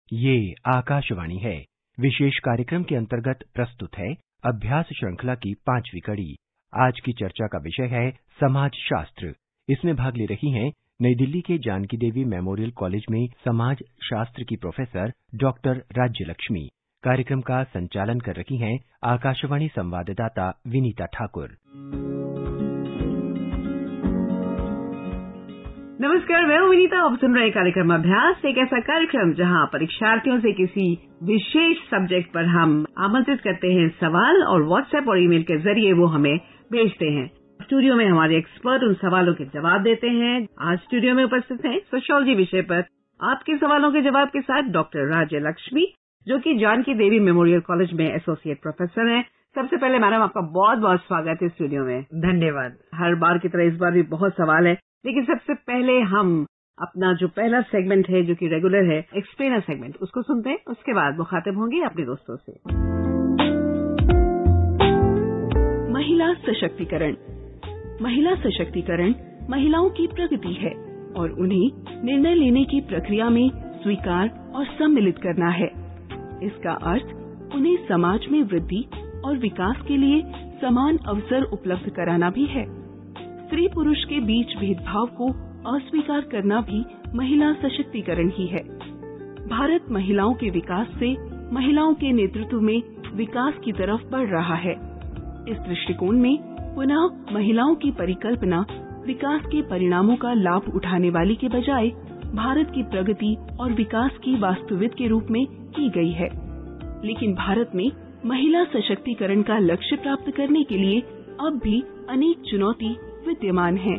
ये आकाशवाणी है। विशेष कार्यक्रम के अंतर्गत प्रस्तुत है अभ्यास श्रृंखला की 5वीं कड़ी। आज की चर्चा का विषय है समाज शास्त्र। इसमें भाग ले रही हैं नई दिल्ली के जानकी देवी मेमोरियल कॉलेज में समाज शास्त्र की प्रोफेसर डॉक्टर राज्य लक्ष्मी। कार्यक्रम का संचालन कर रही हैं आकाशवाणी संवाददाता विनीता ठाकुर। नमस्कार, मैं हूं विनीता। आप सुन रहे कार्यक्रम अभ्यास, एक ऐसा कार्यक्रम जहां परीक्षार्थियों से किसी विशेष सब्जेक्ट पर हम आमंत्रित करते हैं सवाल और व्हाट्सएप और ईमेल के जरिए वो हमें भेजते हैं। स्टूडियो में हमारे एक्सपर्ट उन सवालों के जवाब देते हैं। आज स्टूडियो में उपस्थित हैं सोशियोलॉजी विषय पर आपके सवालों के जवाब के साथ डॉक्टर राज्य लक्ष्मी, जो कि जानकी देवी मेमोरियल कॉलेज में एसोसिएट प्रोफेसर हैं। सबसे पहले मैडम, आपका बहुत बहुत स्वागत है स्टूडियो में। धन्यवाद। हर बार की तरह इस बार भी बहुत सवाल है, लेकिन सबसे पहले हम अपना जो पहला सेगमेंट है, जो कि रेगुलर है, एक्सप्लेनर सेगमेंट, उसको सुनते हैं। उसके बाद मुखातिब होंगे अपने दोस्तों से। महिला सशक्तिकरण। महिला सशक्तिकरण महिलाओं की प्रगति है और उन्हें निर्णय लेने की प्रक्रिया में स्वीकार और सम्मिलित करना है। इसका अर्थ उन्हें समाज में वृद्धि और विकास के लिए समान अवसर उपलब्ध कराना भी है। स्त्री पुरुष के बीच भेदभाव को अस्वीकार करना भी महिला सशक्तिकरण ही है। भारत महिलाओं के विकास से महिलाओं के नेतृत्व में विकास की तरफ बढ़ रहा है। इस दृष्टिकोण में पुनः महिलाओं की परिकल्पना विकास के परिणामों का लाभ उठाने वाली के बजाय भारत की प्रगति और विकास की वास्तविक के रूप में की गई है। लेकिन भारत में महिला सशक्तिकरण का लक्ष्य प्राप्त करने के लिए अब भी अनेक चुनौती विद्यमान है।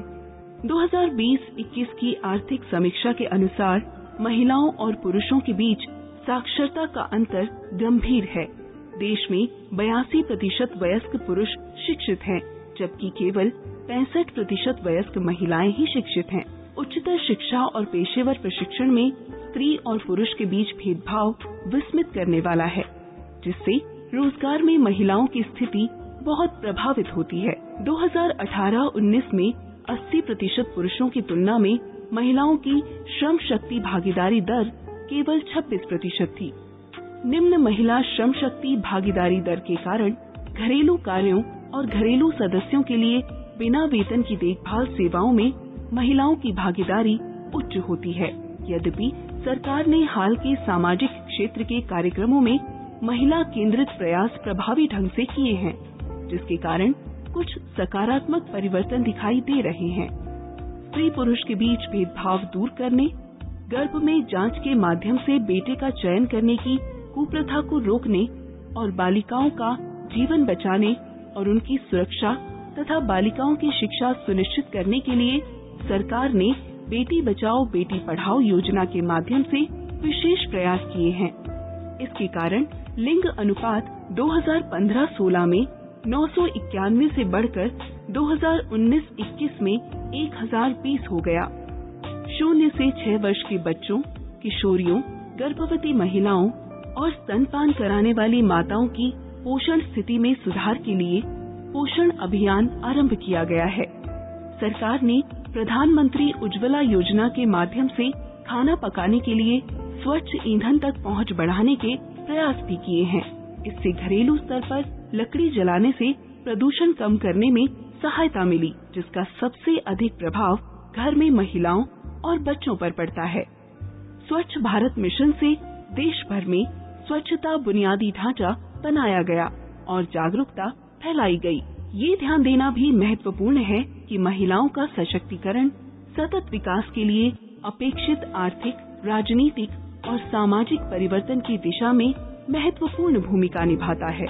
2020-21 की आर्थिक समीक्षा के अनुसार महिलाओं और पुरुषों के बीच साक्षरता का अंतर गंभीर है। देश में 82% वयस्क पुरुष शिक्षित हैं, जबकि केवल 65% वयस्क महिलाएं ही शिक्षित हैं। उच्चतर शिक्षा और पेशेवर प्रशिक्षण में स्त्री और पुरुष के बीच भेदभाव विस्मित करने वाला है, जिससे रोजगार में महिलाओं की स्थिति बहुत प्रभावित होती है। 2018-19 में 80% पुरुषों की तुलना में महिलाओं की श्रम शक्ति भागीदारी दर केवल 26% थी। निम्न महिला श्रम शक्ति भागीदारी दर के कारण घरेलू कार्यों और घरेलू सदस्यों के लिए बिना वेतन की देखभाल सेवाओं में महिलाओं की भागीदारी उच्च होती है। यद्यपि सरकार ने हाल के सामाजिक क्षेत्र के कार्यक्रमों में महिला केंद्रित प्रयास प्रभावी ढंग से किए हैं, जिसके कारण कुछ सकारात्मक परिवर्तन दिखाई दे रहे हैं। स्त्री पुरुष के बीच भेदभाव दूर करने, गर्भ में जांच के माध्यम से बेटे का चयन करने की कुप्रथा को रोकने और बालिकाओं का जीवन बचाने और उनकी सुरक्षा तथा बालिकाओं की शिक्षा सुनिश्चित करने के लिए सरकार ने बेटी बचाओ बेटी पढ़ाओ योजना के माध्यम से विशेष प्रयास किए हैं। इसके कारण लिंग अनुपात 2015-16 में 991 से बढ़कर 2019-21 में 1020 हो गया। 0 से 6 वर्ष के बच्चों, किशोरियों, गर्भवती महिलाओं और स्तनपान कराने वाली माताओं की पोषण स्थिति में सुधार के लिए पोषण अभियान आरंभ किया गया है। सरकार ने प्रधानमंत्री उज्ज्वला योजना के माध्यम से खाना पकाने के लिए स्वच्छ ईंधन तक पहुंच बढ़ाने के प्रयास भी किए हैं। इससे घरेलू स्तर पर लकड़ी जलाने से प्रदूषण कम करने में सहायता मिली, जिसका सबसे अधिक प्रभाव घर में महिलाओं और बच्चों पर पड़ता है। स्वच्छ भारत मिशन से देश भर में स्वच्छता बुनियादी ढांचा बनाया गया और जागरूकता फैलाई गई। ये ध्यान देना भी महत्वपूर्ण है कि महिलाओं का सशक्तिकरण सतत विकास के लिए अपेक्षित आर्थिक, राजनीतिक और सामाजिक परिवर्तन की दिशा में महत्वपूर्ण भूमिका निभाता है।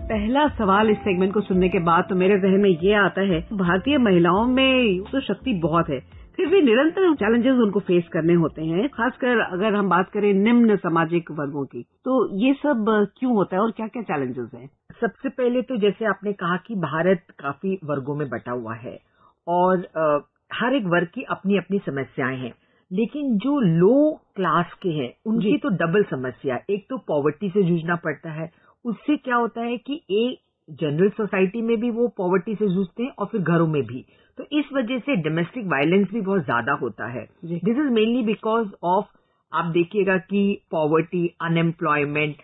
पहला सवाल इस सेगमेंट को सुनने के बाद तो मेरे जहन में ये आता है, भारतीय महिलाओं में तो शक्ति बहुत है, फिर भी निरंतर चैलेंजेस उनको फेस करने होते हैं। खासकर अगर हम बात करें निम्न सामाजिक वर्गों की, तो ये सब क्यों होता है और क्या क्या चैलेंजेस हैं? सबसे पहले तो जैसे आपने कहा कि भारत काफी वर्गों में बटा हुआ है और हर एक वर्ग की अपनी अपनी समस्याएं हैं, लेकिन जो लो क्लास के हैं उनकी तो डबल समस्या। एक तो पॉवर्टी से जूझना पड़ता है, उससे क्या होता है कि एक जनरल सोसाइटी में भी वो पॉवर्टी से जूझते हैं और फिर घरों में भी। तो इस वजह से डोमेस्टिक वायलेंस भी बहुत ज्यादा होता है। This is mainly because of, आप देखिएगा कि पॉवर्टी, अनएम्प्लॉयमेंट,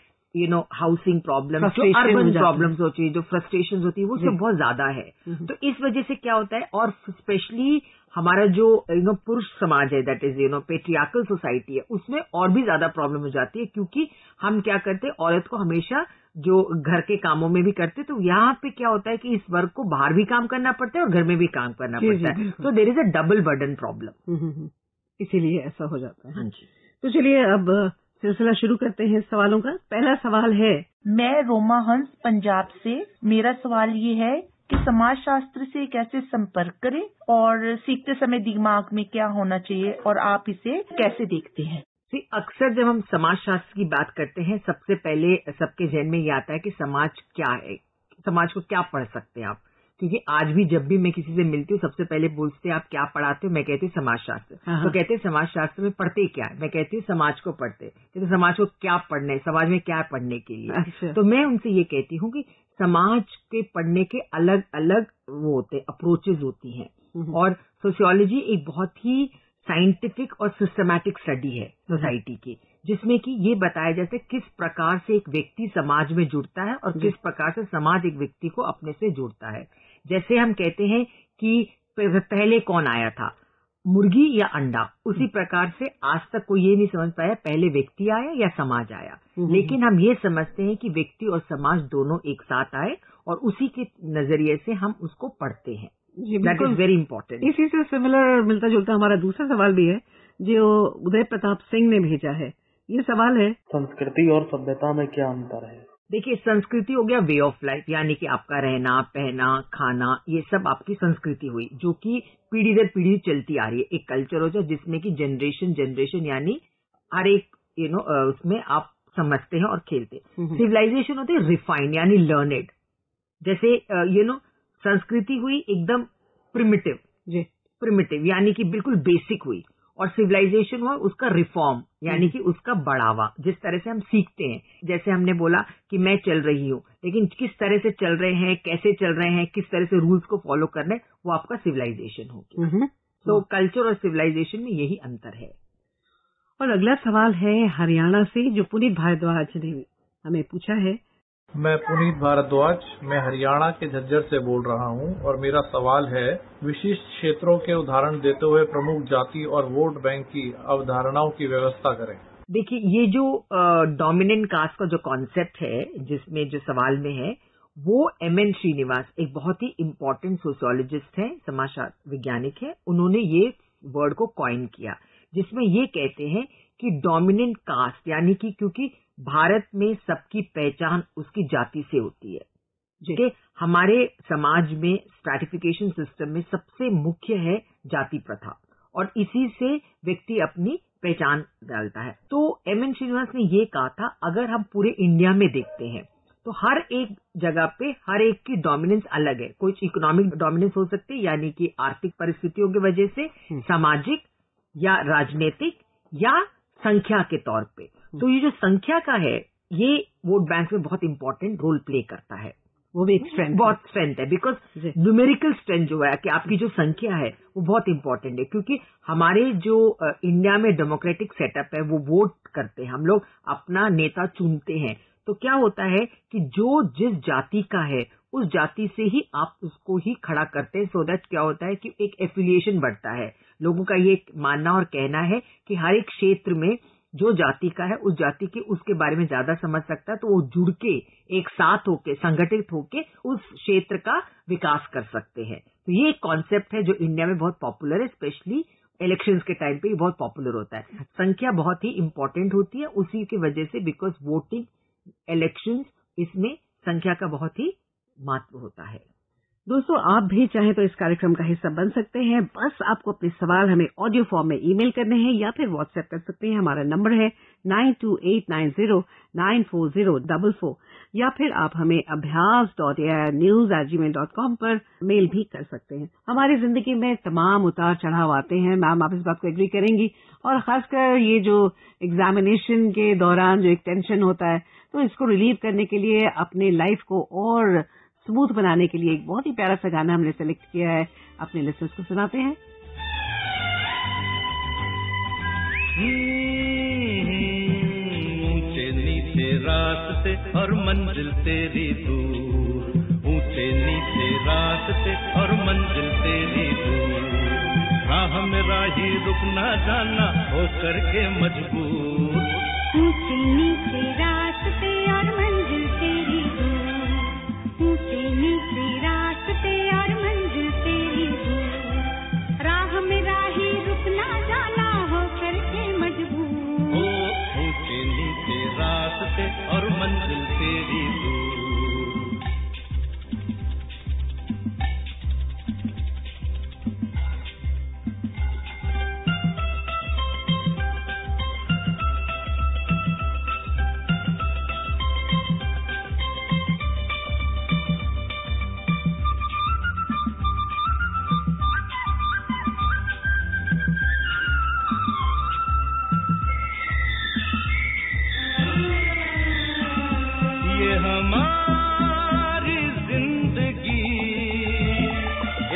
हाउसिंग प्रॉब्लम, जो अर्बन प्रॉब्लम्स होती है, जो फ्रस्ट्रेशन होती है, वो सब बहुत ज्यादा है। तो इस वजह से क्या होता है, और स्पेशली हमारा जो पुरुष समाज है, दैट इज पेट्रियार्कल सोसाइटी है, उसमें और भी ज्यादा प्रॉब्लम हो जाती है, क्योंकि हम क्या करते हैं, औरत को हमेशा जो घर के कामों में भी करते, तो यहाँ पे क्या होता है कि इस वर्ग को बाहर भी काम करना पड़ता है और घर में भी काम करना पड़ता है। तो there is a double burden problem, इसीलिए ऐसा हो जाता है। हाँ जी। तो चलिए अब सिलसिला शुरू करते हैं सवालों का। पहला सवाल है, मैं रोमा हंस पंजाब से। मेरा सवाल ये है कि समाज शास्त्र से कैसे संपर्क करें और सीखते समय दिमाग में क्या होना चाहिए और आप इसे कैसे देखते हैं? अक्सर जब हम समाज शास्त्र की बात करते हैं, सबसे पहले सबके जहन में ये आता है कि समाज क्या है, समाज को क्या पढ़ सकते हैं आप। क्योंकि आज भी जब भी मैं किसी से मिलती हूँ, सबसे पहले पूछते हैं आप क्या पढ़ाते हो, मैं कहती हूँ समाज शास्त्र। तो कहते हैं समाज शास्त्र में पढ़ते क्या है, मैं कहती हूँ समाज को पढ़ते। कहते समाज को क्या पढ़ना है, समाज में क्या पढ़ने के लिए। अच्छा। तो मैं उनसे ये कहती हूँ कि समाज के पढ़ने के अलग अलग वो होते, अप्रोचेज होती हैं, और सोशियोलॉजी एक बहुत ही साइंटिफिक और सिस्टमैटिक स्टडी है सोसाइटी की, जिसमें कि ये बताया जाता है किस प्रकार से एक व्यक्ति समाज में जुड़ता है और किस प्रकार से समाज एक व्यक्ति को अपने से जोड़ता है। जैसे हम कहते हैं कि पहले कौन आया था, मुर्गी या अंडा, उसी प्रकार से आज तक कोई ये नहीं समझ पाया पहले व्यक्ति आया या समाज आया। लेकिन हम ये समझते हैं कि व्यक्ति और समाज दोनों एक साथ आए और उसी के नजरिए से हम उसको पढ़ते हैं। That is very important. इसी से सिमिलर मिलता जुलता हमारा दूसरा सवाल भी है जो उदय प्रताप सिंह ने भेजा है। ये सवाल है, संस्कृति और सभ्यता में क्या अंतर है? देखिए, संस्कृति हो गया वे ऑफ लाइफ, यानी कि आपका रहना, पहना, खाना, ये सब आपकी संस्कृति हुई, जो कि पीढ़ी दर पीढ़ी चलती आ रही है। एक कल्चर हो जाए जिसमें कि जनरेशन यानी हर एक उसमें आप समझते हैं और खेलते। सिविलाइजेशन होती है रिफाइंड यानी लर्नेड। जैसे संस्कृति हुई एकदम प्रिमिटिव यानी कि बिल्कुल बेसिक हुई, और सिविलाइजेशन हुआ उसका रिफॉर्म यानी कि उसका बढ़ावा, जिस तरह से हम सीखते हैं। जैसे हमने बोला कि मैं चल रही हूँ, लेकिन किस तरह से चल रहे हैं, कैसे चल रहे हैं, किस तरह से रूल्स को फॉलो करना है, वो आपका सिविलाइजेशन होगी। तो कल्चर और सिविलाइजेशन में यही अंतर है। और अगला सवाल है हरियाणा से, जो पुनीत भारद्वाज ने हमें पूछा है। मैं पुनीत भारद्वाज, मैं हरियाणा के झज्जर से बोल रहा हूं, और मेरा सवाल है, विशिष्ट क्षेत्रों के उदाहरण देते हुए प्रमुख जाति और वोट बैंक की अवधारणाओं की व्यवस्था करें। देखिए, ये जो डोमिनेंट कास्ट का जो कॉन्सेप्ट है, जिसमें जो सवाल में है, वो एम.एन. श्रीनिवास एक बहुत ही इम्पोर्टेंट सोशियोलॉजिस्ट हैं, समाजशास्त्र वैज्ञानिक है। उन्होंने ये वर्ड को कॉइन किया, जिसमें ये कहते हैं कि डोमिनेंट कास्ट यानी कि क्योंकि भारत में सबकी पहचान उसकी जाति से होती है, कि हमारे समाज में स्ट्रैटिफिकेशन सिस्टम में सबसे मुख्य है जाति प्रथा, और इसी से व्यक्ति अपनी पहचान डालता है। तो एम.एन. श्रीनिवास ने ये कहा था, अगर हम पूरे इंडिया में देखते हैं तो हर एक जगह पे हर एक की डोमिनेंस अलग है। कुछ इकोनॉमिक डोमिनेंस हो सकती है, यानी कि आर्थिक परिस्थितियों की वजह से, सामाजिक या राजनीतिक या संख्या के तौर पे। तो ये जो संख्या का है, ये वोट बैंक में बहुत इंपॉर्टेंट रोल प्ले करता है। वो भी एक स्ट्रेंथ, बहुत स्ट्रेंथ है, बिकॉज न्यूमेरिकल स्ट्रेंथ जो है कि आपकी जो संख्या है वो बहुत इंपॉर्टेंट है। क्योंकि हमारे जो इंडिया में डेमोक्रेटिक सेटअप है, वो वोट करते हैं, हम लोग अपना नेता चुनते हैं। तो क्या होता है कि जो जिस जाति का है उस जाति से ही आप उसको ही खड़ा करते हैं। सो दैट क्या होता है कि एक एफिलिएशन बढ़ता है। लोगों का ये मानना और कहना है कि हर एक क्षेत्र में जो जाति का है, उस जाति के उसके बारे में ज्यादा समझ सकता है, तो वो जुड़ के एक साथ होके, संगठित होके उस क्षेत्र का विकास कर सकते हैं। तो ये एक कॉन्सेप्ट है जो इंडिया में बहुत पॉपुलर है, स्पेशली इलेक्शंस के टाइम पे बहुत पॉपुलर होता है। संख्या बहुत ही इंपॉर्टेंट होती है उसी की वजह से, बिकॉज वोटिंग, इलेक्शंस, इसमें संख्या का बहुत ही महत्व होता है। दोस्तों, आप भी चाहें तो इस कार्यक्रम का हिस्सा बन सकते हैं। बस आपको अपने सवाल हमें ऑडियो फॉर्म में ईमेल करने हैं या फिर व्हाट्सएप कर सकते हैं। हमारा नंबर है 9289094044, या फिर आप हमें abhyas.airnews@gmail.com पर मेल भी कर सकते हैं। हमारी जिंदगी में तमाम उतार चढ़ाव आते हैं, मैम आप इस बात को एग्री करेंगी, और खासकर ये जो एग्जामिनेशन के दौरान जो एक टेंशन होता है, तो इसको रिलीव करने के लिए अपने लाइफ को और स्मूथ बनाने के लिए एक बहुत ही प्यारा सा गाना हमने सेलेक्ट किया है, अपने लिसनर्स को सुनाते हैं। ऊंचे नीचे रास्ते और मंजिल तेरी दूर, ऊंचे नीचे रास्ते और मंजिल तेरी दूर, राह में राही रुकना जाना हो करके मजबूर। ऊंचे नीचे रास्ते और मंजिल तेरी दूर, ऊंचे नीचे रास्ते और मंजिल तेरी दूर, राह में राही रुकना जाना हो करके मजबूर। ऊंचे नीचे रास्ते और मंजिल तेरी दूर। हमारी जिंदगी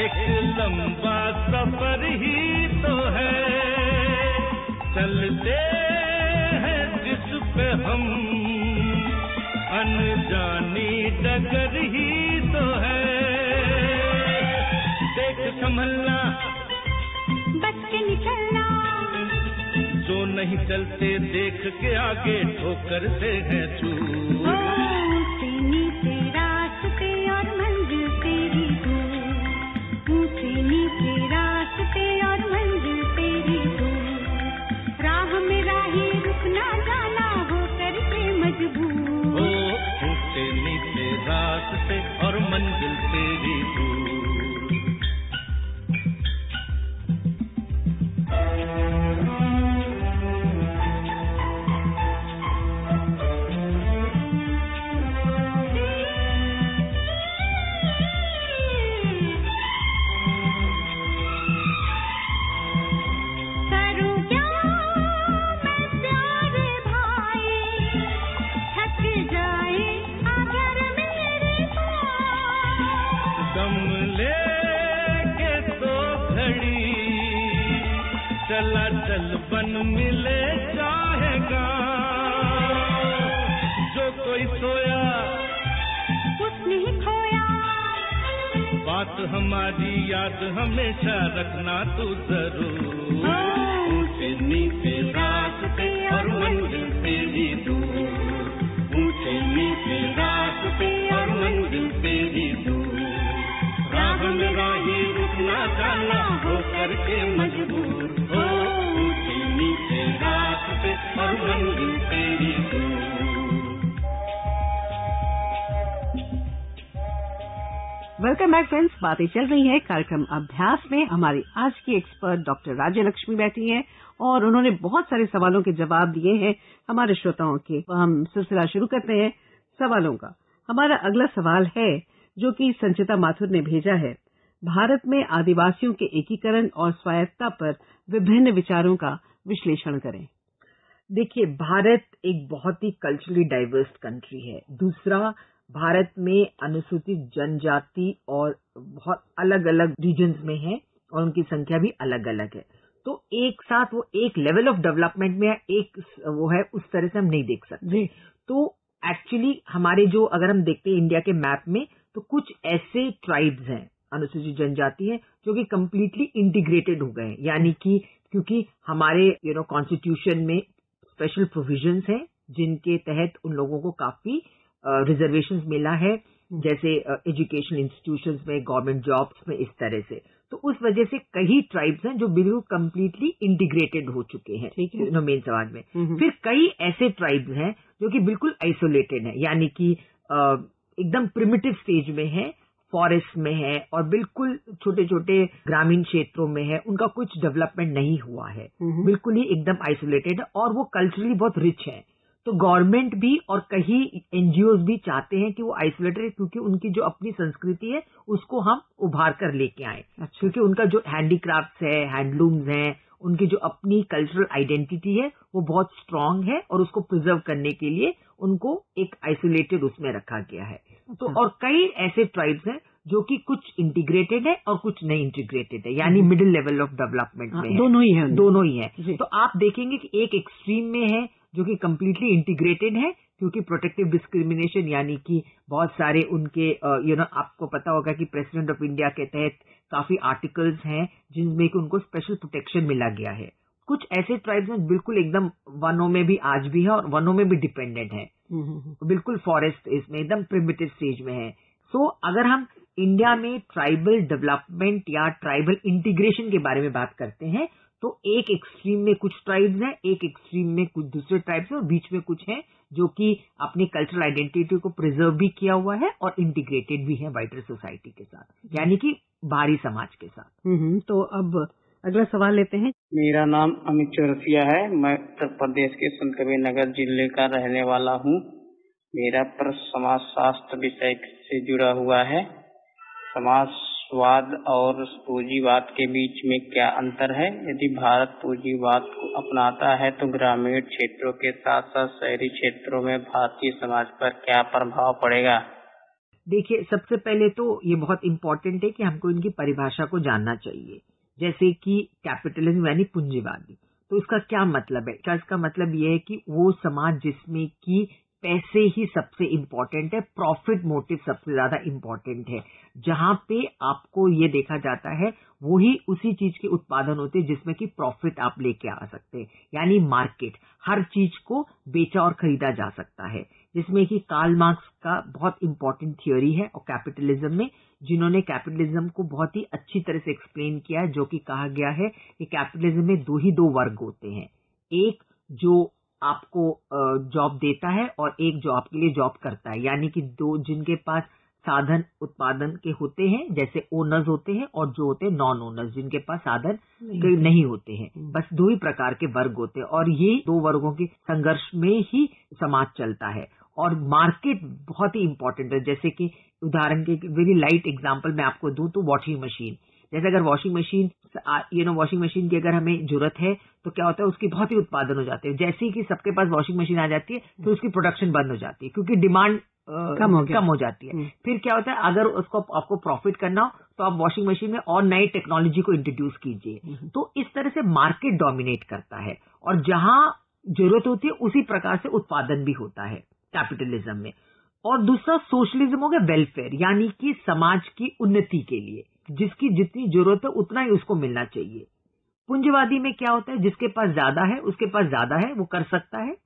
एक लंबा सफर ही तो है, चलते हैं जिस पे हम अनजानी डगर ही तो है। देख संभलना बच के निकलना, जो नहीं चलते देख के आगे ठोकर से है चूर। ऊंचे नीचे रास्ते और मंजिल तेरी दूर, ऊंचे नीचे रास्ते और मंजिल तेरी दूर, राह में राही रुकना जाना हो करके मजबूर। ऊंचे नीचे रास्ते और मंजिल तेरी दूर। चला चल बन मिले चाहेगा, जो कोई सोया उसने ही खोया, बात हमारी याद हमेशा रखना तू जरूर। ऊंचे नीचे रास्ते और मंजिल तेरी दूर, ऊंचे नीचे रास्ते और मंजिल तेरी दूर, राह में राही रुकना जाना हो करके मजबूर। ऊंचे नीचे रास्ते और मंजिल तेरी दूर। वेलकम बैक फ्रेंड्स, बातें चल रही है कार्यक्रम अभ्यास में। हमारी आज की एक्सपर्ट डॉक्टर राज्य लक्ष्मी बैठी हैं और उन्होंने बहुत सारे सवालों के जवाब दिए हैं हमारे श्रोताओं के। हम सिलसिला शुरू करते हैं सवालों का। हमारा अगला सवाल है जो कि संचिता माथुर ने भेजा है। भारत में आदिवासियों के एकीकरण और स्वायत्तता पर विभिन्न विचारों का विश्लेषण करें। देखिए, भारत एक बहुत ही कल्चरली डाइवर्स कंट्री है। दूसरा, भारत में अनुसूचित जनजाति और बहुत अलग अलग रीजन्स में है और उनकी संख्या भी अलग अलग है। तो एक साथ वो एक लेवल ऑफ डेवलपमेंट में एक वो है, उस तरह से हम नहीं देख सकते। तो एक्चुअली हमारे जो अगर हम देखते हैं इंडिया के मैप में, तो कुछ ऐसे ट्राइब्स हैं, अनुसूचित जनजाति है, जो कि कम्प्लीटली इंटीग्रेटेड हो गए हैं। यानी कि क्योंकि हमारे कॉन्स्टिट्यूशन में स्पेशल प्रोविजंस हैं जिनके तहत उन लोगों को काफी रिजर्वेशंस मिला है, जैसे एजुकेशन इंस्टीट्यूशंस में, गवर्नमेंट जॉब्स में, इस तरह से। तो उस वजह से कई ट्राइब्स हैं जो बिल्कुल कम्प्लीटली इंटीग्रेटेड हो चुके हैं मेन समाज में। फिर कई ऐसे ट्राइब्स हैं जो कि बिल्कुल आइसोलेटेड हैं, यानी कि एकदम प्रिमिटिव स्टेज में है, फॉरेस्ट में है और बिल्कुल छोटे छोटे ग्रामीण क्षेत्रों में है, उनका कुछ डेवलपमेंट नहीं हुआ है, बिल्कुल ही एकदम आइसोलेटेड है और वो कल्चरली बहुत रिच है। तो गवर्नमेंट भी और कई एनजीओज भी चाहते हैं कि वो आइसोलेटेड, क्योंकि उनकी जो अपनी संस्कृति है उसको हम उभार कर लेके आए। क्योंकि उनका जो हैंडीक्राफ्ट्स है, हैंडलूम्स हैं, उनकी जो अपनी कल्चरल आइडेंटिटी है वो बहुत स्ट्रांग है और उसको प्रिजर्व करने के लिए उनको एक आइसोलेटेड उसमें रखा गया है। तो और कई ऐसे ट्राइब्स हैं जो कि कुछ इंटीग्रेटेड है और कुछ नहीं इंटीग्रेटेड है, यानी मिडिल लेवल ऑफ डेवलपमेंट में दोनों ही है। दोनों ही है। तो आप देखेंगे कि एक एक्सट्रीम में है जो कि कम्प्लीटली इंटीग्रेटेड है, क्योंकि प्रोटेक्टिव डिस्क्रिमिनेशन यानी कि बहुत सारे उनके आपको पता होगा कि प्रेसिडेंट ऑफ इंडिया के तहत काफी आर्टिकल्स हैं जिनमें कि उनको स्पेशल प्रोटेक्शन मिला गया है। कुछ ऐसे ट्राइब्स हैं बिल्कुल एकदम वनों में भी आज भी है और वनों में भी डिपेंडेंट है, बिल्कुल फॉरेस्ट इसमें एकदम प्रिमिटिव स्टेज में है। सो अगर हम इंडिया में ट्राइबल डेवलपमेंट या ट्राइबल इंटीग्रेशन के बारे में बात करते हैं तो एक एक्सट्रीम में कुछ ट्राइब्स हैं, एक एक्सट्रीम में कुछ दूसरे ट्राइब्स हैं और बीच में कुछ हैं जो कि अपनी कल्चरल आइडेंटिटी को प्रिजर्व भी किया हुआ है और इंटीग्रेटेड भी है वाइडर सोसाइटी के साथ, यानी कि बाहरी समाज के साथ। तो अब अगला सवाल लेते हैं। मेरा नाम अमित चौरसिया है। मैं उत्तर प्रदेश के संतकबीर नगर जिले का रहने वाला हूँ। मेरा प्रश्न समाजशास्त्र विषय से जुड़ा हुआ है। समाजवाद और पूंजीवाद के बीच में क्या अंतर है? यदि भारत पूंजीवाद को अपनाता है तो ग्रामीण क्षेत्रों के साथ साथ शहरी क्षेत्रों में भारतीय समाज पर क्या प्रभाव पड़ेगा? देखिए, सबसे पहले तो ये बहुत इम्पोर्टेंट है कि हमको इनकी परिभाषा को जानना चाहिए। जैसे कि कैपिटलिज्म यानी पूंजीवादी, तो इसका क्या मतलब है? क्या इसका मतलब ये है कि वो समाज जिसमें कि पैसे ही सबसे इम्पोर्टेंट है, प्रॉफिट मोटिव सबसे ज्यादा इम्पोर्टेंट है, जहां पे आपको ये देखा जाता है वही उसी चीज के उत्पादन होते हैं जिसमें कि प्रॉफिट आप लेके आ सकते हैं, यानी मार्केट, हर चीज को बेचा और खरीदा जा सकता है, जिसमें कि कार्ल मार्क्स का बहुत इंपॉर्टेंट थियोरी है और कैपिटलिज्म में जिन्होंने कैपिटलिज्म को बहुत ही अच्छी तरह से एक्सप्लेन किया है, जो कि कहा गया है कि कैपिटलिज्म में दो वर्ग होते हैं, एक जो आपको जॉब देता है और एक जो आपके लिए जॉब करता है, यानी कि दो जिनके पास साधन उत्पादन के होते हैं, जैसे ओनर्स होते हैं और जो होते हैं नॉन ओनर्स जिनके पास साधन नहीं होते हैं। बस दो ही प्रकार के वर्ग होते हैं और ये दो वर्गों के संघर्ष में ही समाज चलता है। और मार्केट बहुत ही इंपॉर्टेंट है। जैसे कि उदाहरण के वेरी लाइट एग्जांपल मैं आपको दूं तो वॉशिंग मशीन, जैसे अगर वॉशिंग मशीन की अगर हमें जरूरत है तो क्या होता है, उसकी बहुत ही उत्पादन हो जाते हैं। जैसे ही कि सबके पास वॉशिंग मशीन आ जाती है तो उसकी प्रोडक्शन बंद हो जाती है क्योंकि डिमांड कम हो जाती है। फिर क्या होता है, अगर उसको आपको प्रॉफिट करना हो तो आप वॉशिंग मशीन में और नई टेक्नोलॉजी को इंट्रोड्यूस कीजिए। तो इस तरह से मार्केट डोमिनेट करता है और जहां जरूरत होती है उसी प्रकार से उत्पादन भी होता है कैपिटलिज्म में। और दूसरा सोशलिज्म हो गया वेलफेयर, यानी कि समाज की उन्नति के लिए जिसकी जितनी जरूरत है उतना ही उसको मिलना चाहिए। पूंजीवादी में क्या होता है, जिसके पास ज्यादा है उसके पास ज्यादा है, वो कर सकता है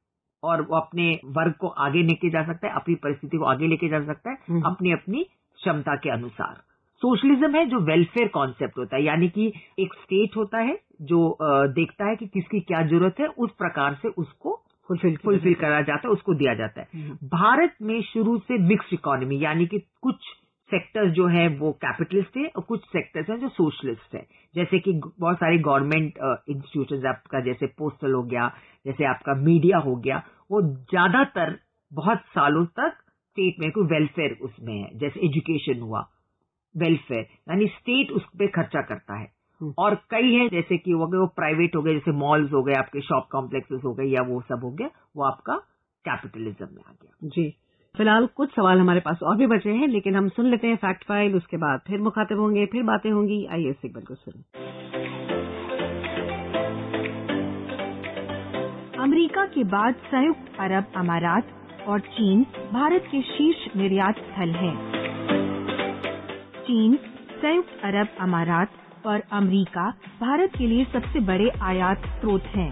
और वो अपने वर्ग को आगे लेके जा सकता है, अपनी परिस्थिति को आगे लेके जा सकता है अपनी अपनी क्षमता के अनुसार। सोशलिज्म है जो वेलफेयर कॉन्सेप्ट होता है, यानी कि एक स्टेट होता है जो देखता है कि किसकी क्या जरूरत है, उस प्रकार से उसको फुलफिल करा जाता है, उसको दिया जाता है। भारत में शुरू से मिक्स्ड इकोनॉमी, यानी कि कुछ सेक्टर्स जो है वो कैपिटलिस्ट है और कुछ सेक्टर्स हैं जो सोशलिस्ट है। जैसे कि बहुत सारे गवर्नमेंट इंस्टीट्यूशंस आपका जैसे पोस्टल हो गया, जैसे आपका मीडिया हो गया, वो ज्यादातर बहुत सालों तक स्टेट में कोई वेलफेयर उसमें है। जैसे एजुकेशन हुआ वेलफेयर, यानी स्टेट उस पर खर्चा करता है। और कई है जैसे कि वो प्राइवेट हो गए, जैसे मॉल्स हो गए, आपके शॉप कॉम्प्लेक्सेस हो गए, या वो सब हो गया, वो आपका कैपिटलिज्म में आ गया। जी, फिलहाल कुछ सवाल हमारे पास और भी बचे हैं, लेकिन हम सुन लेते हैं फैक्ट फाइल, उसके बाद फिर मुखातिब होंगे, फिर बातें होंगी। आइए इस सेगमेंट को सुनें। अमेरिका के बाद संयुक्त अरब अमारात और चीन भारत के शीर्ष निर्यात स्थल हैं। चीन, संयुक्त अरब अमारात और अमेरिका भारत के लिए सबसे बड़े आयात स्रोत हैं।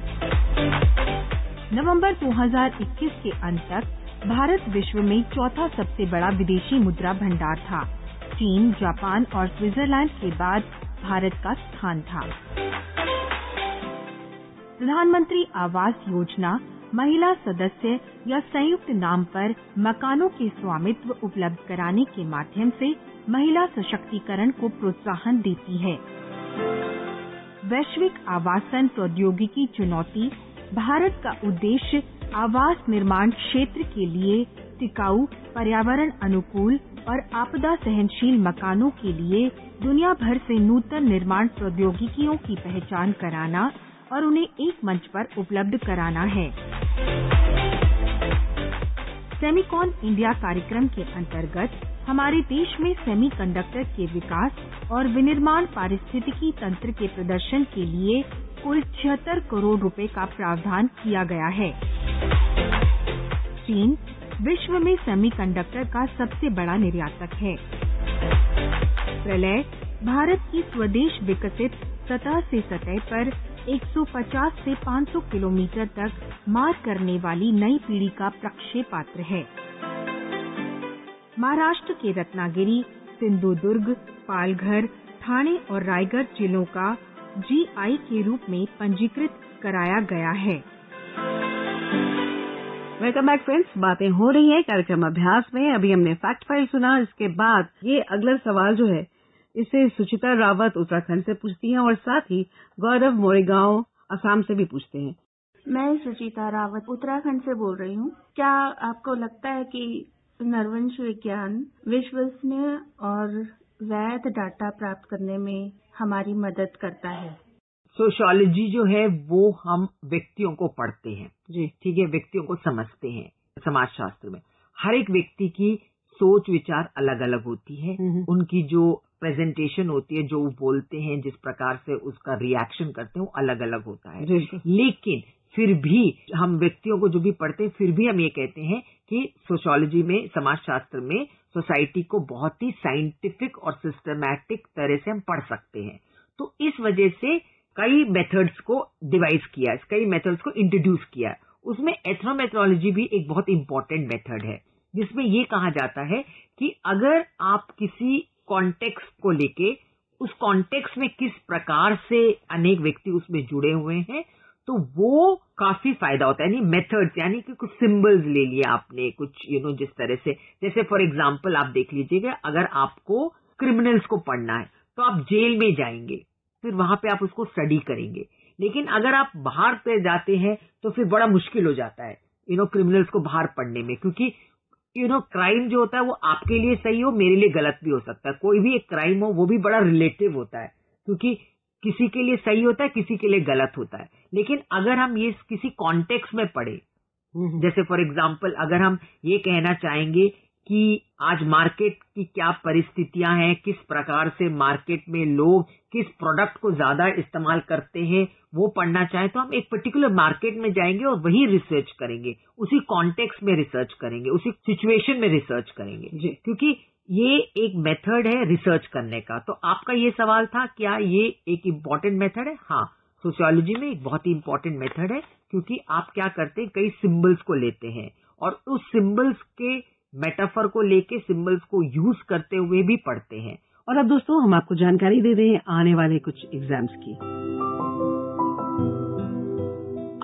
नवंबर 2021 के अंत तक भारत विश्व में चौथा सबसे बड़ा विदेशी मुद्रा भंडार था। चीन, जापान और स्विट्जरलैंड के बाद भारत का स्थान था। प्रधानमंत्री आवास योजना महिला सदस्य या संयुक्त नाम पर मकानों के स्वामित्व उपलब्ध कराने के माध्यम से महिला सशक्तिकरण को प्रोत्साहन देती है। वैश्विक आवासन प्रौद्योगिकी चुनौती भारत का उद्देश्य आवास निर्माण क्षेत्र के लिए टिकाऊ, पर्यावरण अनुकूल और आपदा सहनशील मकानों के लिए दुनिया भर से नूतन निर्माण प्रौद्योगिकियों की पहचान कराना और उन्हें एक मंच पर उपलब्ध कराना है। सेमिकॉन इंडिया कार्यक्रम के अंतर्गत हमारे देश में सेमीकंडक्टर के विकास और विनिर्माण पारिस्थितिकी तंत्र के प्रदर्शन के लिए कुल 76 करोड़ रुपए का प्रावधान किया गया है। चीन विश्व में सेमीकंडक्टर का सबसे बड़ा निर्यातक है। प्रलय भारत की स्वदेश विकसित सतह से सतह पर 150 से 500 किलोमीटर तक मार करने वाली नई पीढ़ी का प्रक्षेपास्त्र है। महाराष्ट्र के रत्नागिरी, सिंधुदुर्ग, पालघर, ठाणे और रायगढ़ जिलों का GI के रूप में पंजीकृत कराया गया है। वेलकम बैक फ्रेंड्स, बातें हो रही है कार्यक्रम अभ्यास में। अभी हमने फैक्ट फाइल सुना, इसके बाद ये अगला सवाल जो है इसे सुचिता रावत उत्तराखंड से पूछती हैं और साथ ही गौरव मोरेगांव असम से भी पूछते हैं। मैं सुचिता रावत उत्तराखंड से बोल रही हूँ। क्या आपको लगता है कि नरवंश विज्ञान विश्वसनीय और वैध डाटा प्राप्त करने में हमारी मदद करता है? सोशियोलॉजी जो है वो हम व्यक्तियों को पढ़ते हैं जी, ठीक है, व्यक्तियों को समझते हैं। समाजशास्त्र में हर एक व्यक्ति की सोच विचार अलग अलग होती है, उनकी जो प्रेजेंटेशन होती है, जो वो बोलते हैं, जिस प्रकार से उसका रिएक्शन करते हैं वो अलग अलग होता है। लेकिन फिर भी हम व्यक्तियों को जो भी पढ़ते हैं, फिर भी हम ये कहते हैं कि सोशियोलॉजी में, समाजशास्त्र में सोसाइटी को बहुत ही साइंटिफिक और सिस्टमैटिक तरह से हम पढ़ सकते हैं। तो इस वजह से कई मेथड्स को डिवाइस किया, कई मेथड्स को इंट्रोड्यूस किया। उसमें एथनोमेट्रोलॉजी भी एक बहुत इंपॉर्टेंट मेथड है, जिसमें ये कहा जाता है कि अगर आप किसी कॉन्टेक्स्ट को लेके, उस कॉन्टेक्स्ट में किस प्रकार से अनेक व्यक्ति उसमें जुड़े हुए हैं, तो वो काफी फायदा होता है। यानी मेथड्स, यानी कि कुछ सिंबल्स ले लिए आपने, कुछ जिस तरह से, जैसे फॉर एग्जांपल आप देख लीजिएगा, अगर आपको क्रिमिनल्स को पढ़ना है तो आप जेल में जाएंगे, फिर वहां पे आप उसको स्टडी करेंगे। लेकिन अगर आप बाहर पे जाते हैं तो फिर बड़ा मुश्किल हो जाता है क्रिमिनल्स को बाहर पढ़ने में, क्योंकि क्राइम जो होता है वो आपके लिए सही हो, मेरे लिए गलत भी हो सकता है। कोई भी एक क्राइम हो वो भी बड़ा रिलेटिव होता है, क्योंकि किसी के लिए सही होता है, किसी के लिए गलत होता है। लेकिन अगर हम ये किसी कॉन्टेक्स्ट में पढ़े, जैसे फॉर एग्जांपल अगर हम ये कहना चाहेंगे कि आज मार्केट की क्या परिस्थितियां हैं, किस प्रकार से मार्केट में लोग किस प्रोडक्ट को ज्यादा इस्तेमाल करते हैं, वो पढ़ना चाहें, तो हम एक पर्टिकुलर मार्केट में जाएंगे और वही रिसर्च करेंगे, उसी कॉन्टेक्स्ट में रिसर्च करेंगे, उसी सिचुएशन में रिसर्च करेंगे, क्योंकि ये एक मेथड है रिसर्च करने का। तो आपका ये सवाल था, क्या ये एक इम्पॉर्टेंट मेथड है? हाँ, सोशियोलॉजी में एक बहुत ही इम्पॉर्टेंट मेथड है, क्योंकि आप क्या करते हैं, कई सिंबल्स को लेते हैं और उस सिंबल्स के मेटाफर को लेके सिंबल्स को यूज करते हुए भी पढ़ते हैं। और अब दोस्तों हम आपको जानकारी दे दें आने वाले कुछ एग्जाम्स की।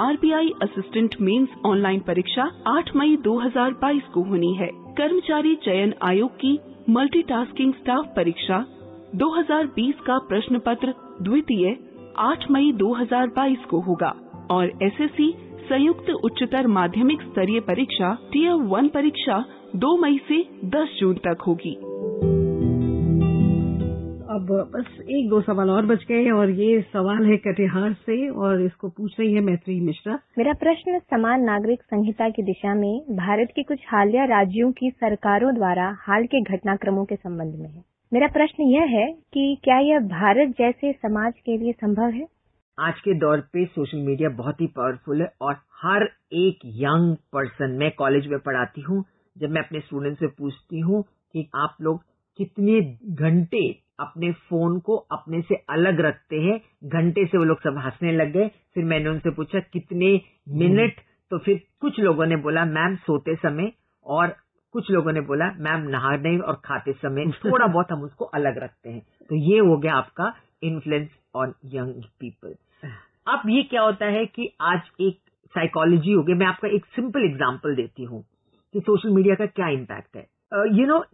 RBI असिस्टेंट मेंस ऑनलाइन परीक्षा 8 मई 2022 को होनी है। कर्मचारी चयन आयोग की मल्टीटास्किंग स्टाफ परीक्षा 2020 का प्रश्न पत्र द्वितीय 8 मई 2022 को होगा और SSC संयुक्त उच्चतर माध्यमिक स्तरीय परीक्षा Tier 1 परीक्षा 2 मई से 10 जून तक होगी। अब बस 1-2 सवाल और बच गए और ये सवाल है कटिहार से और इसको पूछ रही है मैत्री मिश्रा। मेरा प्रश्न समान नागरिक संहिता की दिशा में भारत के कुछ हालिया राज्यों की सरकारों द्वारा हाल के घटनाक्रमों के संबंध में है। मेरा प्रश्न यह है कि क्या यह भारत जैसे समाज के लिए संभव है? आज के दौर पे सोशल मीडिया बहुत ही पावरफुल है और हर एक यंग पर्सन, मैं कॉलेज में पढ़ाती हूँ, जब मैं अपने स्टूडेंट से पूछती हूँ कि आप लोग कितने घंटे अपने फोन को अपने से अलग रखते हैं, घंटे से वो लोग सब हंसने लग गए। फिर मैंने उनसे पूछा कितने मिनट, तो फिर कुछ लोगों ने बोला मैम सोते समय, और कुछ लोगों ने बोला मैम नहाने और खाते समय, थोड़ा बहुत हम उसको अलग रखते हैं। तो ये हो गया आपका इन्फ्लुएंस ऑन यंग पीपल। अब ये क्या होता है कि आज एक साइकोलॉजी हो गई। मैं आपका एक सिंपल एग्जांपल देती हूँ कि सोशल मीडिया का क्या इम्पैक्ट है।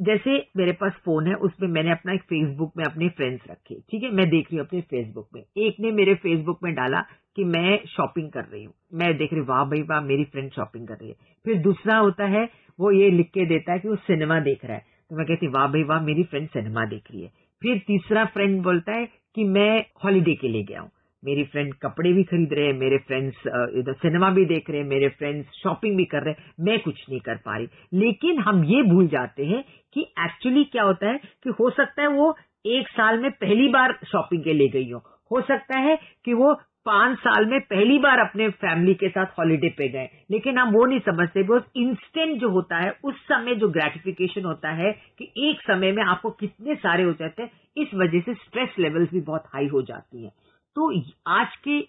जैसे मेरे पास फोन है, उसमें मैंने अपना एक फेसबुक में अपने फ्रेंड्स रखे, ठीक है, मैं देख रही हूँ अपने फेसबुक में, एक ने मेरे फेसबुक में डाला कि मैं शॉपिंग कर रही हूँ, मैं देख रही हूँ वाह भाई वाह मेरी फ्रेंड शॉपिंग कर रही है। फिर दूसरा होता है वो ये लिख के देता है कि वो सिनेमा देख रहा है, तो मैं कहती वाह भाई वाह मेरी फ्रेंड सिनेमा देख रही है। फिर तीसरा फ्रेंड बोलता है कि मैं हॉलीडे के लिए गया हूँ, मेरी फ्रेंड कपड़े भी खरीद रहे हैं, मेरे फ्रेंड्स इधर सिनेमा भी देख रहे हैं, मेरे फ्रेंड्स शॉपिंग भी कर रहे हैं, मैं कुछ नहीं कर पा रही। लेकिन हम ये भूल जाते हैं कि एक्चुअली क्या होता है कि हो सकता है वो 1 साल में पहली बार शॉपिंग के लिए गई हो सकता है कि वो 5 साल में पहली बार अपने फैमिली के साथ हॉलिडे पे गए, लेकिन हम वो नहीं समझते। बिकॉज इंस्टेंट जो होता है उस समय जो ग्रेटिफिकेशन होता है कि एक समय में आपको कितने सारे हो जाते हैं, इस वजह से स्ट्रेस लेवल्स भी बहुत हाई हो जाती हैं। तो आज के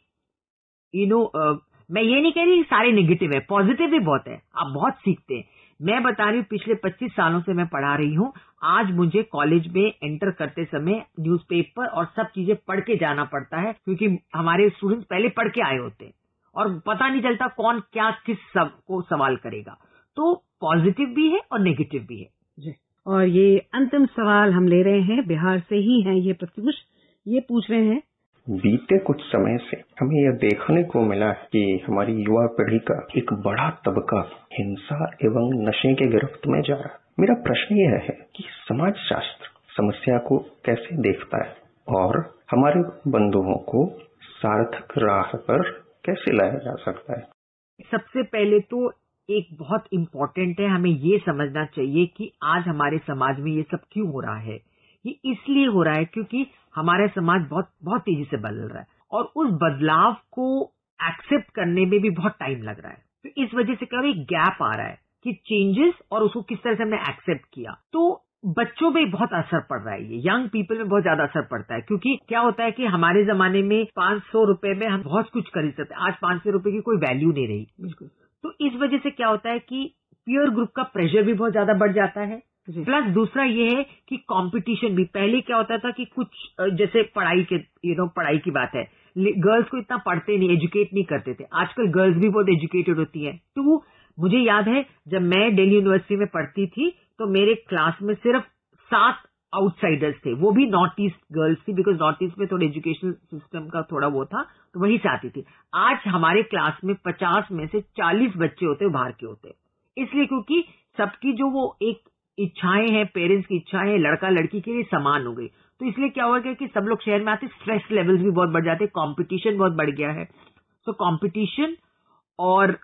मैं ये नहीं कह रही सारे नेगेटिव है, पॉजिटिव भी बहुत है, आप बहुत सीखते हैं। मैं बता रही हूँ पिछले 25 सालों से मैं पढ़ा रही हूँ। आज मुझे कॉलेज में एंटर करते समय न्यूज़पेपर और सब चीजें पढ़ के जाना पड़ता है, क्योंकि हमारे स्टूडेंट्स पहले पढ़ के आए होते हैं और पता नहीं चलता कौन क्या किस सब को सवाल करेगा। तो पॉजिटिव भी है और नेगेटिव भी है जी। और ये अंतिम सवाल हम ले रहे हैं, बिहार से ही हैं ये प्रत्युष, ये पूछ रहे हैं, बीते कुछ समय से हमें यह देखने को मिला है कि हमारी युवा पीढ़ी का एक बड़ा तबका हिंसा एवं नशे के गिरफ्त में जा रहा है। मेरा प्रश्न यह है कि समाज शास्त्र समस्या को कैसे देखता है और हमारे बंधुओं को सार्थक राह पर कैसे लाया जा सकता है। सबसे पहले तो एक बहुत इम्पोर्टेंट है, हमें ये समझना चाहिए कि आज हमारे समाज में ये सब क्यों हो रहा है। ये इसलिए हो रहा है क्योंकि हमारा समाज बहुत बहुत तेजी से बदल रहा है और उस बदलाव को एक्सेप्ट करने में भी बहुत टाइम लग रहा है। तो इस वजह से क्या हो रहा है, गैप आ रहा है कि चेंजेस और उसको किस तरह से हमने एक्सेप्ट किया। तो बच्चों में बहुत असर पड़ रहा है, ये यंग पीपल में बहुत ज्यादा असर पड़ता है। क्योंकि क्या होता है कि हमारे जमाने में 500 रुपए में हम बहुत कुछ खरीद सकते हैं, आज 500 रुपए की कोई वैल्यू नहीं रही। बिल्कुल। तो इस वजह से क्या होता है कि पीयर ग्रुप का प्रेशर भी बहुत ज्यादा बढ़ जाता है। प्लस दूसरा ये है कि कंपटीशन भी, पहले क्या होता था कि कुछ जैसे पढ़ाई के पढ़ाई की बात है, गर्ल्स को इतना पढ़ते नहीं, एजुकेट नहीं करते थे। आजकल गर्ल्स भी बहुत एजुकेटेड होती हैं। तो मुझे याद है जब मैं दिल्ली यूनिवर्सिटी में पढ़ती थी तो मेरे क्लास में सिर्फ 7 आउटसाइडर्स थे, वो भी नॉर्थ ईस्ट गर्ल्स थी, बिकॉज नॉर्थ ईस्ट में थोड़ा एजुकेशनल सिस्टम का थोड़ा वो था, तो वही से आती थी। आज हमारे क्लास में 50 में से 40 बच्चे होते बाहर के होते, इसलिए क्योंकि सबकी जो वो एक इच्छाएं हैं, पेरेंट्स की इच्छाएं हैं, लड़का लड़की के लिए समान हो गई। तो इसलिए क्या हो गया कि सब लोग शहर में आते, स्ट्रेस लेवल्स भी बहुत बढ़ जाते, कंपटीशन बहुत बढ़ गया है। तो कंपटीशन और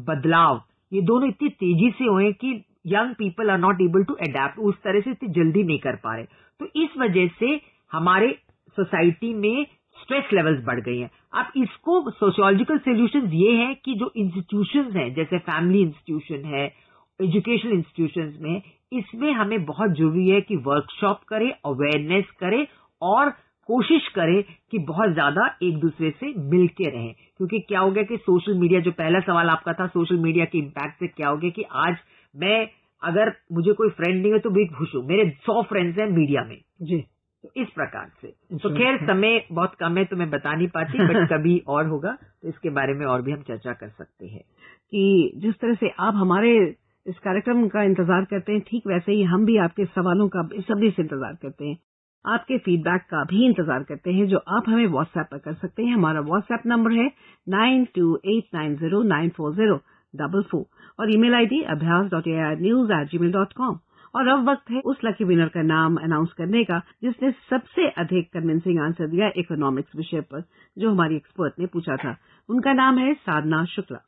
बदलाव, ये दोनों इतनी तेजी से हुए कि young people are not able to adapt, उस तरह से इतनी जल्दी नहीं कर पा रहे। तो इस वजह से हमारे सोसाइटी में स्ट्रेस लेवल्स बढ़ गई हैं। अब इसको सोशियोलॉजिकल सॉल्यूशंस ये है कि जो इंस्टीट्यूशंस हैं, जैसे फैमिली इंस्टीट्यूशन है, एजुकेशनल इंस्टीट्यूशंस में, इसमें हमें बहुत जरूरी है कि वर्कशॉप करें, अवेयरनेस करें और कोशिश करें कि बहुत ज्यादा एक दूसरे से मिल के रहें। क्योंकि क्या हो गया कि सोशल मीडिया, जो पहला सवाल आपका था, सोशल मीडिया के इम्पैक्ट से क्या हो गया कि आज मैं अगर मुझे कोई फ्रेंड नहीं है तो भी खुश हूं, मेरे 100 फ्रेंड्स हैं मीडिया में जी। तो इस प्रकार से तो खैर समय बहुत कम है तो मैं बता नहीं पाती, बट कभी और होगा तो इसके बारे में और भी हम चर्चा कर सकते हैं। कि जिस तरह से आप हमारे इस कार्यक्रम का इंतजार करते हैं, ठीक वैसे ही हम भी आपके सवालों का सभी से इंतजार करते हैं, आपके फीडबैक का भी इंतजार करते हैं, जो आप हमें व्हाट्सएप पर कर सकते हैं। हमारा व्हाट्सएप नंबर है 9289094044 और ईमेल आईडी abhyas.airnews@gmail.com। और अब वक्त है उस लकी विनर का नाम अनाउंस करने का जिसने सबसे अधिक कन्विंसिंग आंसर दिया इकोनॉमिक्स विषय पर, जो हमारी एक्सपर्ट ने पूछा था। उनका नाम है साधना शुक्ला।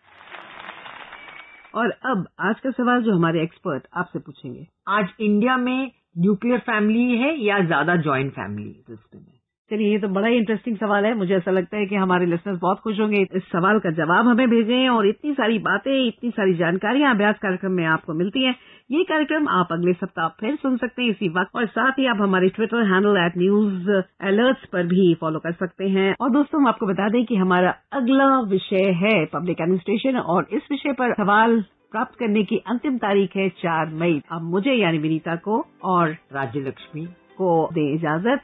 और अब आज का सवाल जो हमारे एक्सपर्ट आपसे पूछेंगे, आज इंडिया में न्यूक्लियर फैमिली है या ज्यादा जॉइंट फैमिली सिस्टम है? चलिए, ये तो बड़ा ही इंटरेस्टिंग सवाल है। मुझे ऐसा लगता है कि हमारे लिसनर्स बहुत खुश होंगे इस सवाल का जवाब हमें भेजें। और इतनी सारी बातें, इतनी सारी जानकारियां अभ्यास कार्यक्रम में आपको मिलती हैं। ये कार्यक्रम आप अगले सप्ताह फिर सुन सकते हैं इसी वक्त, और साथ ही आप हमारे ट्विटर हैंडल @newsalerts पर भी फॉलो कर सकते हैं। और दोस्तों, हम आपको बता दें कि हमारा अगला विषय है पब्लिक एडमिनिस्ट्रेशन, और इस विषय पर सवाल प्राप्त करने की अंतिम तारीख है 4 मई। अब मुझे यानी विनीता को और राज्य लक्ष्मी को दें इजाजत।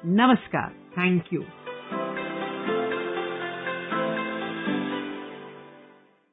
नमस्कार। Thank you.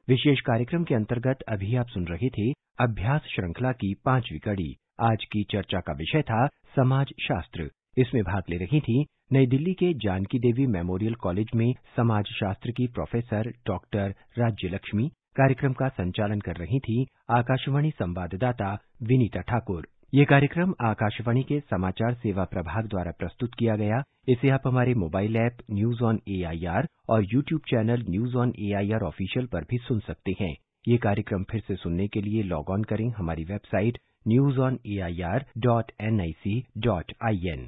विशेष कार्यक्रम के अंतर्गत अभी आप सुन रहे थे अभ्यास श्रृंखला की 5वीं कड़ी। आज की चर्चा का विषय था समाज शास्त्र। इसमें भाग ले रही थी नई दिल्ली के जानकी देवी मेमोरियल कॉलेज में समाज शास्त्र की प्रोफेसर डॉक्टर राज्य लक्ष्मी। कार्यक्रम का संचालन कर रही थी आकाशवाणी संवाददाता विनीता ठाकुर। ये कार्यक्रम आकाशवाणी के समाचार सेवा प्रभाग द्वारा प्रस्तुत किया गया। इसे आप हमारे mobile app news on AIR और YouTube channel news on AIR official पर भी सुन सकते हैं। ये कार्यक्रम फिर से सुनने के लिए लॉग ऑन करें हमारी वेबसाइट newsonair.nic.in।